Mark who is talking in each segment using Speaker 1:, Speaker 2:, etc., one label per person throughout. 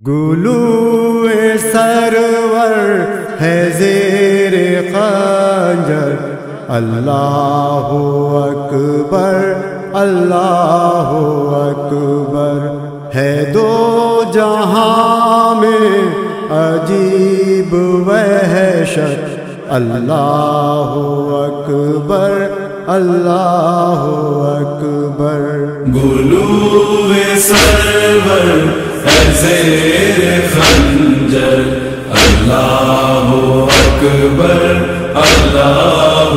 Speaker 1: گلوئے سرور ہے زیر خنجر، اللہ اکبر اللہ اکبر، ہے دو جہاں میں عجیب وحشت، اللہ اکبر اللہ اکبر۔
Speaker 2: گلوئے سرور ہے زیر خنجر، اللہ اکبر اللہ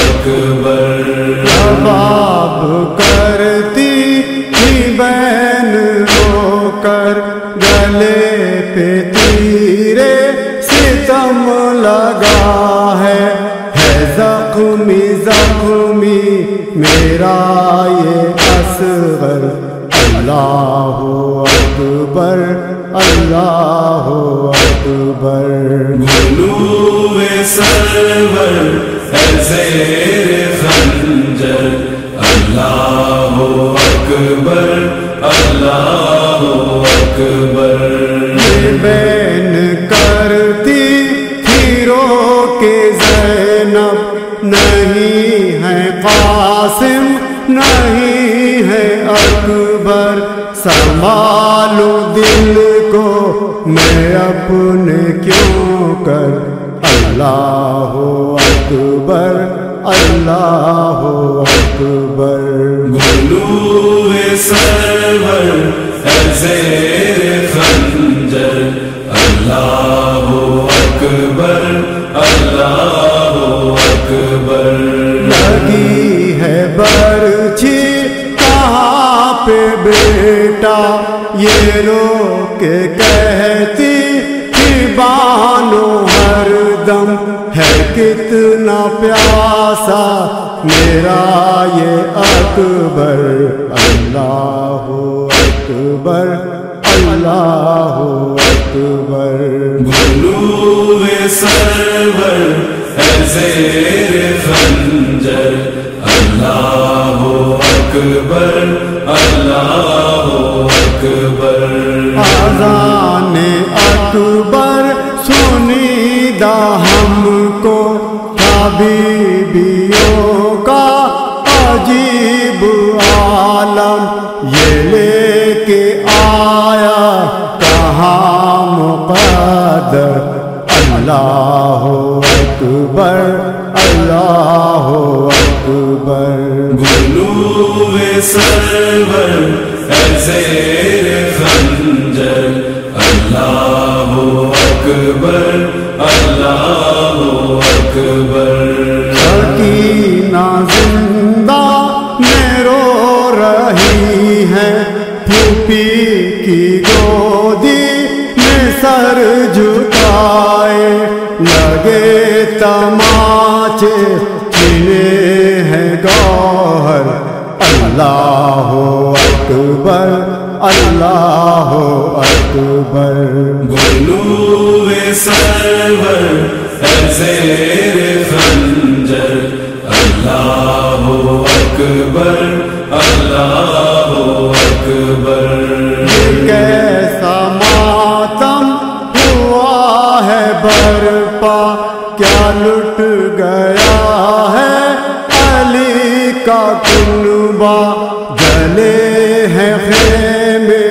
Speaker 2: اکبر۔
Speaker 1: کباب کرتی تھی بین رو کر، گلے پہ تیرے ستم لگا ہے زخمی زخمی میرا یہ اصغر، اللہ اکبر اللہ اکبر۔
Speaker 2: گلوئے سرور ہے زیر خنجر، اللہ اکبر اللہ اکبر۔ بین
Speaker 1: کرتی تھی رو کے زینب، نہیں ہے قاسم نہیں ہے اکبر، سنبھالو دل کو میں اپنے کیوں کر، اللہ اکبر اللہ اکبر۔
Speaker 2: گلوئے سرور ہے زیر خنجر، اللہ اکبر اللہ اکبر۔
Speaker 1: لگی ہے برچھی کہاں پہ بیٹا، یہ رو کے کہتی کہ بانو ہر دم، ہے کتنا پیاسا میرا یہ اکبر، اللہ اکبر اللہ اکبر۔
Speaker 2: گلوئے سرور ہے زیر خنجر، اللہ اکبر اللہ اکبر۔
Speaker 1: اذان اکبر سنیدہ ہم کو، حبیبیوں کا عجیب عالم، یہ لے کے آیا کہاں مقدر، اللہ اکبر اللہ اکبر۔
Speaker 2: گلوئے سرور ہے زیر خنجر، اللہ اکبر اللہ اکبر۔
Speaker 1: سکینہ زندہ میں رو رہی ہے، پھوپھی کی گودی میں سر جھکائے، لگے تماچے چنے ہیں گوہر، اللہ اکبر اللہ اکبر۔
Speaker 2: گلوئے سرور ہے زیر خنجر، اللہ اکبر اللہ اکبر۔
Speaker 1: کیسا ماتم ہوا ہے برپا، کیا لٹ گیا ہے علی کا کنبہ، جلے ہیں خیمے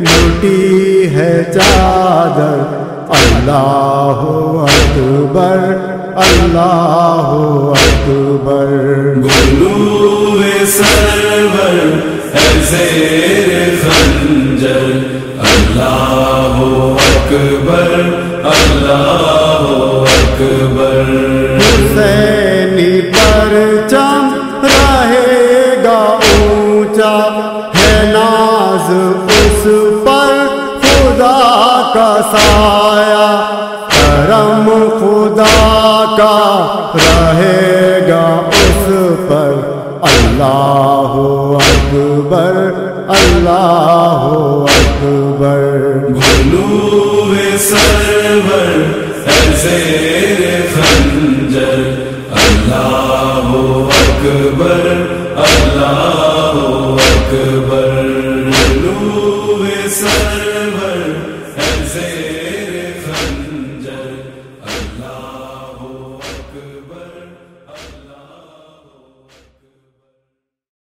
Speaker 1: لٹی ہے چادر، اللہ اکبر اللہ اکبر۔
Speaker 2: گلوئے سرور ہے زیر خنجر، اللہ اکبر اللہ اکبر۔
Speaker 1: حسینی پرچم رہے گا اونچا، ہے ناز اس پر خدا کا سایہ، کرم خدا کا رہے گا اس پر، اللہ اکبر اللہ اکبر۔
Speaker 2: گلوئے سرور ہے زیر خنجر، اللہ اکبر